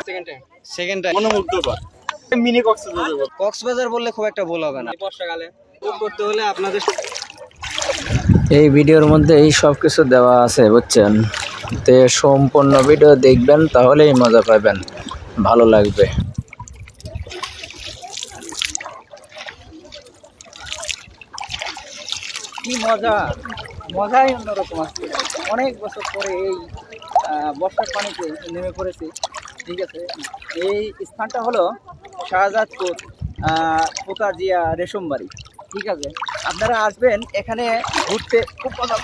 Second time মনোমুগ্ধকর। Mini Cox's Bazar Cox's Bazar বললে খুব একটা ভুল হবে না। বর্ষাকালে করতে হলে আপনাদের এই ভিডিওর মধ্যে এই সব কিছু দেওয়া আছে, বুঝছেন? তো সম্পূর্ণ ভিডিও দেখবেন, তাহলেই মজা পাবেন, ভালো লাগবে। কি মজা, মজাই অন্যরকম আসছে। অনেক বছর পরে এই বর্ষার পানিতে নেমে পড়েছি। ঠিক আছে, এই স্থানটা হলো শাহজাদপুর পোকাজিয়া রেশমবাড়ি। ঠিক আছে, আপনারা আসবেন এখানে ঘুরতে, খুব মজা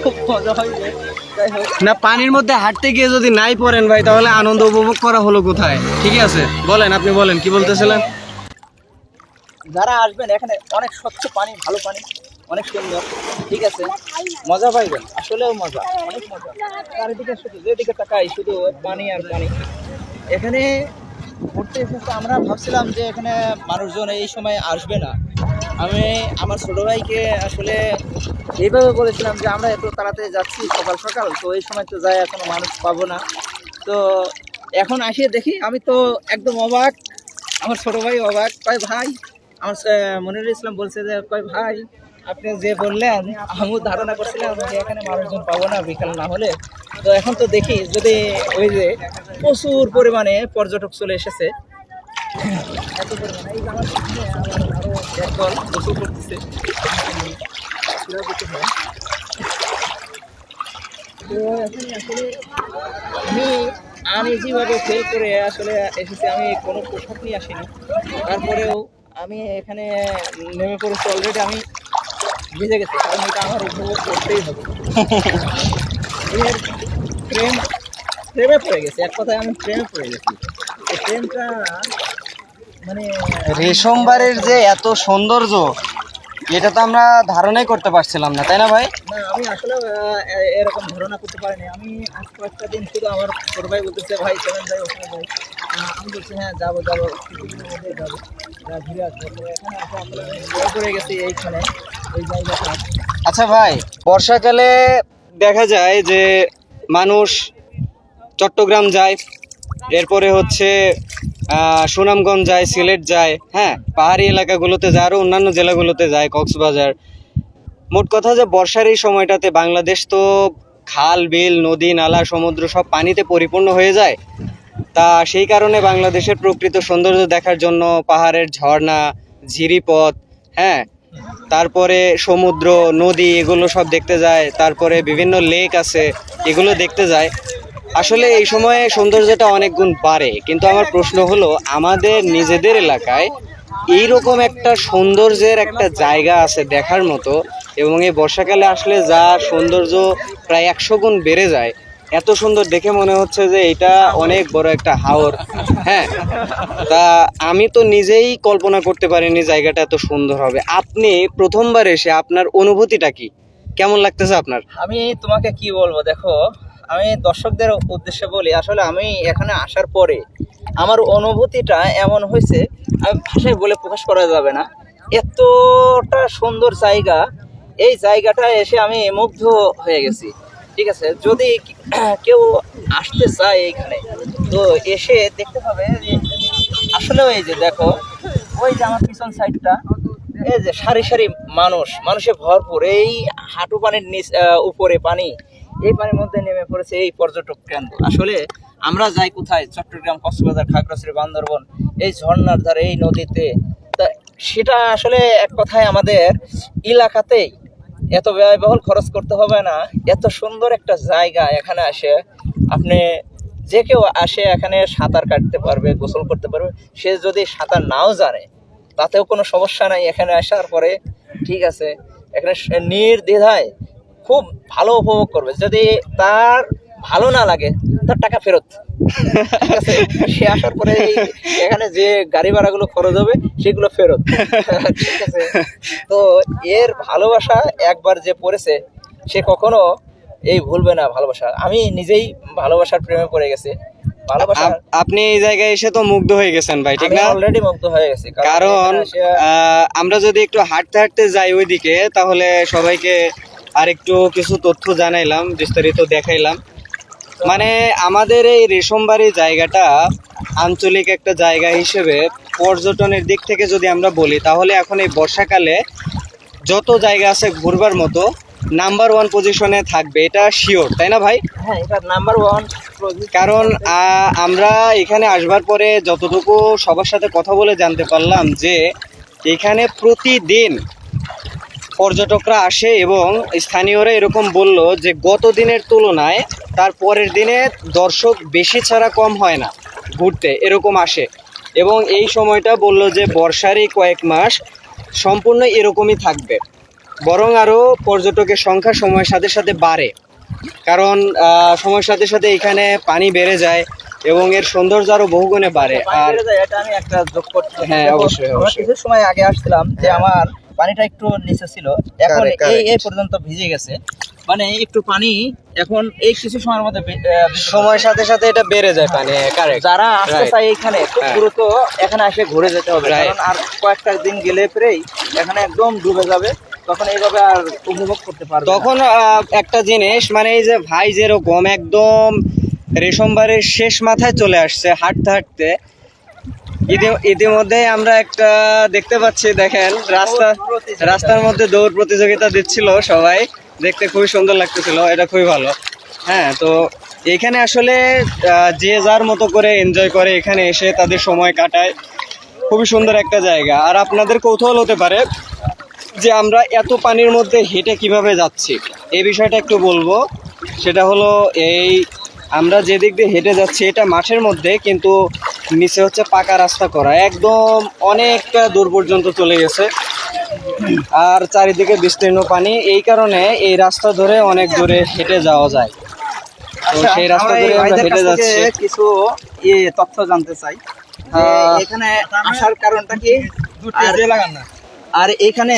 খুব মজা হয়েছে। যাই হোক, না, পানির মধ্যে হাঁটতে গিয়ে যদি নাই পড়েন ভাই, তাহলে আনন্দ উপভোগ করা হলো কোথায়? ঠিক আছে, বলেন, আপনি বলেন কি বলতেছিলেন। যারা আসবেন এখানে অনেক স্বচ্ছ পানি, ভালো পানি, অনেক সুন্দর। ঠিক আছে, মজা পাইবেন, আসলেও মজা, অনেক মজা। চারিদিকে শুধু যেদিকে তাকাই শুধু পানি আর পানি। এখানে ঘুরতে এসেছে, আমরা ভাবছিলাম যে এখানে মানুষজন এই সময় আসবে না। আমি আমার ছোটো ভাইকে আসলে এইভাবে বলেছিলাম যে আমরা এত তাড়াতাড়ি যাচ্ছি সকাল সকাল, তো এই সময় তো যাই কোনো মানুষ পাবো না। তো এখন আসিয়ে দেখি, আমি তো একদম অবাক, আমার ছোটো ভাই অবাক। কয় ভাই, আমার মনিরুল ইসলাম বলছে যে কয় ভাই, আপনি যে বললেন আমিও ধারণা করছিলাম যে এখানে মানুষজন পাবো না বিকাল না হলে। তো এখন তো দেখি যদি ওই যে প্রচুর পরিমাণে পর্যটক চলে এসেছে, এত পরিমাণে। এই যে আমার সামনে আরো একদল গোসল করতেছে। তো এখন আসলে আমি যেভাবে ফিল করে আসলে এসেছি, আমি কোনো পোশাক নিয়ে আসিনি, তারপরেও আমি এখানে নেমে পড়েছি। অলরেডি আমি ভিজে গেছি, কারণ এটা আমার উপভোগ করতেই হবে। এর প্রেমে পড়ে গেছে, এক কথায় আমি প্রেমে পড়ে গেছি। এই প্রেমটা মানে রেশমবাড়ির যে এত সৌন্দর্য, এটা তো আমরা ধারণাই করতে পারছিলাম না, তাই না ভাই? না, আমি আসলে এরকম ধারণা করতে পারিনি। আমি আজ কয়েকটা দিন শুধু আমার ছোট ভাই বলতেছে ভাই চলেন যাই, ওখানে যাই। আমি বলছি হ্যাঁ যাবো যাবো, কিছুদিনের মধ্যে যাবো, যা ঘুরে আসবো। তো এখানে আসলে আমরা জয় করে গেছি এইখানে, এই জায়গাটা। আচ্ছা ভাই, বর্ষাকালে দেখা যায় যে মানুষ চট্টগ্রাম যায়, এরপরে হচ্ছে সুনামগঞ্জ যায়, সিলেট যায়, হ্যাঁ, পাহাড়ি এলাকাগুলোতে যায়, আরও অন্যান্য জেলাগুলোতে যায়, কক্সবাজার। মোট কথা যে বর্ষার এই সময়টাতে বাংলাদেশ তো খাল বিল নদী নালা সমুদ্র সব পানিতে পরিপূর্ণ হয়ে যায়। তা সেই কারণে বাংলাদেশের প্রকৃত সৌন্দর্য দেখার জন্য পাহাড়ের ঝর্ণা, ঝিরিপথ, হ্যাঁ, তারপরে সমুদ্র নদী, এগুলো সব দেখতে যায়। তারপরে বিভিন্ন লেক আছে, এগুলো দেখতে যায়। আসলে এই সময়ে সৌন্দর্যটা অনেক গুণ বাড়ে। কিন্তু আমার প্রশ্ন হলো, আমাদের নিজেদের এলাকায় এইরকম একটা সৌন্দর্যের একটা জায়গা আছে দেখার মতো, এবং এই বর্ষাকালে আসলে যা সৌন্দর্য প্রায় 100 গুণ বেড়ে যায়। এত সুন্দর দেখে মনে হচ্ছে যে এটা অনেক বড় একটা হাওর। হ্যাঁ, তা আমি তো নিজেই কল্পনা করতে পারিনি জায়গাটা এত সুন্দর হবে। আপনি প্রথমবার এসে আপনার অনুভূতিটা কি, কেমন লাগতেছে আপনার? আমি তোমাকে কি বলবো, দেখো, আমি দর্শকদের উদ্দেশ্যে বলি, আসলে আমি এখানে আসার পরে আমার অনুভূতিটা এমন হয়েছে, আমি ভাষায় বলে প্রকাশ করা যাবে না। এতটা সুন্দর জায়গা, এই জায়গাটা এসে আমি মুগ্ধ হয়ে গেছি। ঠিক আছে, যদি কেউ আসতে চায় এইখানে, তো এসে দেখতে হবে যে আসলে ওই যে দেখো, ওই যে আমার পিছন সাইডটা, এই যে সারি সারি মানুষে ভরপুর, এই হাঁটু পানির নিচ উপরে পানি, এই পানির মধ্যে নেমে পড়েছে এই পর্যটক কেন্দ্র। আসলে আমরা যাই কোথায়, চট্টগ্রাম, কক্সবাজার, খাগড়াছড়ি, বান্দরবন, এই ঝর্ণার ধারে, এই নদীতে, তা সেটা আসলে এক কথায় আমাদের এলাকাতেই এত ব্যয়বহুল খরচ করতে হবে না। এত সুন্দর একটা জায়গা, এখানে আসে আপনি যে কেউ আসে এখানে সাঁতার কাটতে পারবে, গোসল করতে পারবে। সে যদি সাঁতার নাও জানে তাতেও কোনো সমস্যা নাই এখানে আসার পরে। ঠিক আছে, এখানে নির্দ্বিধায় খুব ভালো উপভোগ করবে। যদি তার ভালো না লাগে, তার টাকা ফেরত। ঠিক আছে, সে আসার পরে এখানে যে গাড়ি ভাড়াগুলো খরচ হবে সেগুলো ফেরত। ঠিক আছে, তো এর ভালোবাসা একবার যে পড়েছে সে কখনো এই ভুলবে না ভালোবাসা। আমি নিজেই ভালোবাসার প্রেমে পড়ে গেছি। আপনি এই জায়গায় এসে তো মুগ্ধ হয়ে গেছেন ভাই, ঠিক না? অলরেডি মুগ্ধ হয়ে গেছি, কারণ আমরা যদি একটু হাঁটতে হাঁটতে যাই ওইদিকে, তাহলে সবাইকে আর একটু কিছু তথ্য জানাইলাম, বিস্তারিত দেখাইলাম। মানে আমাদের এই রেশমবাড়ি জায়গাটা আঞ্চলিক একটা জায়গা হিসেবে পর্যটনের দিক থেকে যদি আমরা বলি, তাহলে এখন এই বর্ষাকালে যত জায়গা আছে ঘুরবার মতো নাম্বার 1 পজিশনে থাকবে, এটা শিওর, তাই না ভাই? হ্যাঁ, এটা নাম্বার 1। কারণ আমরা এখানে আসবার পরে যতটুকু সবার সাথে কথা বলে জানতে পারলাম যে এখানে প্রতিদিন পর্যটকরা আসে এবং স্থানীয়রা এরকম বলল যে গত দিনের তুলনায় তার পরের দিনে দর্শক বেশি ছাড়া কম হয় না, ঘুরতে এরকম আসে। এবং এই সময়টা বলল যে বর্ষারই কয়েক মাস সম্পূর্ণ এরকমই থাকবে, বরং আরও পর্যটকের সংখ্যা সময়ের সাথে সাথে বাড়ে। কারণ সময়ের সাথে সাথে এখানে পানি বেড়ে যায় এবং এর সৌন্দর্য আরও বহুগুণে বাড়ে। আর এটা আমি একটা যোগ করতে, হ্যাঁ, অবশ্যই আমরা কিছু সময় আগে আসছিলাম যে আমার পানিটা একটু নিচে ছিল, এখন এই পর্যন্ত ভিজে গেছে। মানে একটু পানি এখন এই কিছু সময়ের মধ্যে সময়ের সাথে সাথে এটা বেড়ে যায় পানি। কারেক্ট। যারা আসতে চায় এখানে খুব দ্রুত এখানে এসে ঘুরে যেতে হবে, কারণ আর কয়েকটা দিন গেলে পরেই এখানে একদম ডুবে যাবে, তখন এইভাবে আর উপভোগ করতে পারবে। তখন একটা জিনিস, মানে এই যে ভাই যেরকম একদম রেশমবাড়ির শেষ মাথায় চলে আসছে হাঁটতে হাঁটতে, ইতিমধ্যে আমরা একটা দেখতে পাচ্ছি, দেখেন রাস্তার মধ্যে দৌড় প্রতিযোগিতা দিচ্ছিল সবাই, দেখতে খুবই সুন্দর লাগতেছিল, এটা খুবই ভালো। হ্যাঁ, তো এখানে আসলে যে যার মতো করে এনজয় করে, এখানে এসে তাদের সময় কাটায়, খুবই সুন্দর একটা জায়গা। আর আপনাদের কৌতূহল হতে পারে যে আমরা এত পানির মধ্যে হেঁটে কিভাবে যাচ্ছি, এই বিষয়টা একটু বলবো। সেটা হলো এই, আমরা যে দিক দিয়ে হেঁটে যাচ্ছি এটা মাঠের মধ্যে, কিন্তু নিচে হচ্ছে পাকা রাস্তা করা, একদম অনেকটা দূর পর্যন্ত চলে গেছে, আর চারিদিকে বিস্তীর্ণ পানি। এই কারণে এই রাস্তা ধরে অনেক দূরে হেঁটে যাওয়া যায়। তো সেই রাস্তা ধরে আমরা হেঁটে যাচ্ছি। কিছু তথ্য জানতে চাই, এখানে আসার কারণটা কি, আর এখানে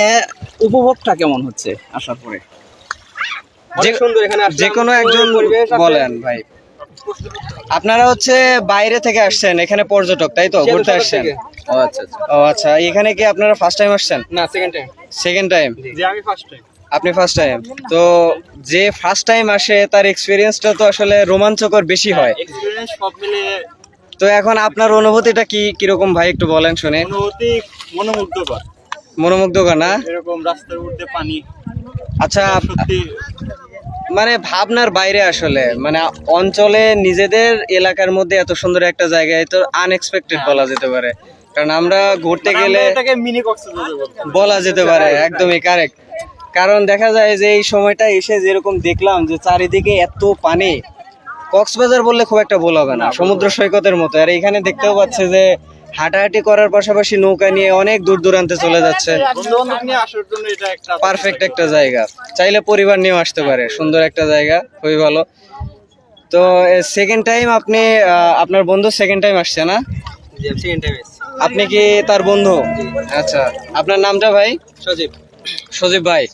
উপভোগটা কেমন হচ্ছে আসার পরে? যে কোনো একজন বলেন ভাই। আপনারা হচ্ছে বাইরে থেকে আসছেন, এখানে পর্যটক, তাই তো? ঘুরতে আসছেন? ও আচ্ছা আচ্ছা। ও আচ্ছা, এখানে কি আপনারা ফার্স্ট টাইম আসছেন? না, সেকেন্ড টাইম। Second time? জি, আমি ফার্স্ট টাইম। আপনি ফার্স্ট টাইম? তো যে ফার্স্ট টাইম আসে তার এক্সপিরিয়েন্সটা তো আসলে রোমাঞ্চকর বেশি হয়। এক্সপেরিয়েন্স সব মিলে তো এখন আপনার অনুভূতিটা কিরকম ভাই, একটু বলেন শুনে। অনুভূতি মনোমুগ্ধকর। মনোমুগ্ধকর না? এরকম রাস্তার মধ্যে পানি, আচ্ছা, সত্যি মানে ভাবনার বাইরে আসলে, মানে অঞ্চলে নিজেদের এলাকার মধ্যে এত সুন্দর একটা জায়গায় তো আনএক্সপেক্টেড বলা যেতে পারে। কারণ আমরা ঘুরতে গেলে এটাকে মিনি কক্সবাজার বলতে বলা যেতে পারে, একদমই কারেক্ট। কারণ দেখা যায় যে এই সময়টা এসে যেরকম দেখলাম যে চারিদিকে এত পানি, কক্সবাজার বললে খুব একটা ভুল হবে না, সমুদ্র সৈকতের মতো। আর এখানে দেখতেও পাচ্ছে যে হাঁটাহাঁটি করার পাশাপাশি নৌকা নিয়ে অনেক দূর দূরান্তে চলে যাচ্ছে। বন্ধু-বান্ধব নিয়ে আসার জন্য এটা একটা পারফেক্ট একটা জায়গা, চাইলে পরিবার নিয়েও আসতে পারে, সুন্দর একটা জায়গা, খুবই ভালো। তো সেকেন্ড টাইম আপনি, আপনার বন্ধু সেকেন্ড টাইম আসছে না? সেকেন্ড টাইম এসেছি। আপনি কি তার বন্ধু? আচ্ছা, আপনার নামটা ভাই? সজীব। সজীব ভাই,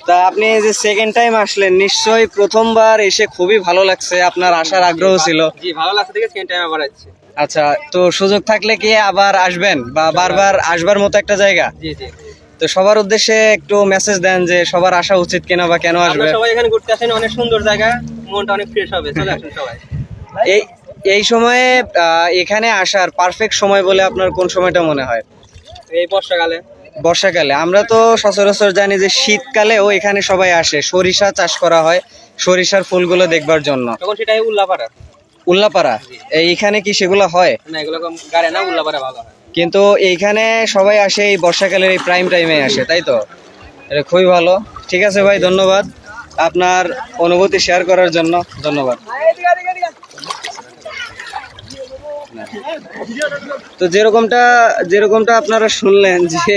তা আপনি এই যে সেকেন্ড টাইম আসলেন, নিশ্চয়ই প্রথমবার এসে খুবই ভালো লাগছে, আপনার আসার আগ্রহ ছিল। জি, ভালো লাগছে দেখে সেকেন্ড টাইম আবার আসছি। আচ্ছা, তো সুযোগ থাকলে কি আবার আসবেন বা বারবার আসবার মতো একটা জায়গা? জি জি। তো সবার উদ্দেশ্যে একটু মেসেজ দেন যে সবার আসা উচিত কিনা বা কেন আসবে। আপনারা সবাই এখানে ঘুরতে আসেন, অনেক সুন্দর জায়গা, মনটা অনেক ফ্রেশ হবে, চলে আসেন সবাই। এই সময়ে এখানে আসার পারফেক্ট সময় বলে আপনার কোন সময়টা মনে হয়? এই বর্ষাকালে। বর্ষাকালে? আমরা তো সচরাচর জানি যে শীতকালেও এখানে সবাই আসে, সরিষা চাষ করা হয়, সরিষার ফুলগুলো দেখবার জন্য। তখন সেটাই উল্লাপাড়া। উল্লাপাড়া? এইখানে কি সেগুলো হয়? না, এগুলো গাড়ি না, উল্লাপাড়া ভালো হয়। কিন্তু এইখানে সবাই আসে এই বর্ষাকালের এই প্রাইম টাইমে আসে, তাই তো? এটা খুবই ভালো। ঠিক আছে ভাই, ধন্যবাদ আপনার অনুভূতি শেয়ার করার জন্য, ধন্যবাদ। তো যেরকমটা আপনারা শুনলেন যে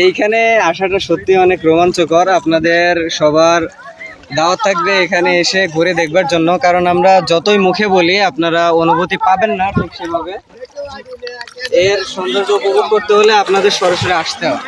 এইখানে আসাটা সত্যি অনেক রোমাঞ্চকর। আপনাদের সবার দাওয়াত থাকবে এখানে এসে ঘুরে দেখবার জন্য, কারণ আমরা যতই মুখে বলি আপনারা অনুভূতি পাবেন না ঠিক সেভাবে। এর সৌন্দর্য উপভোগ করতে হলে আপনাদের সরাসরি আসতে হবে।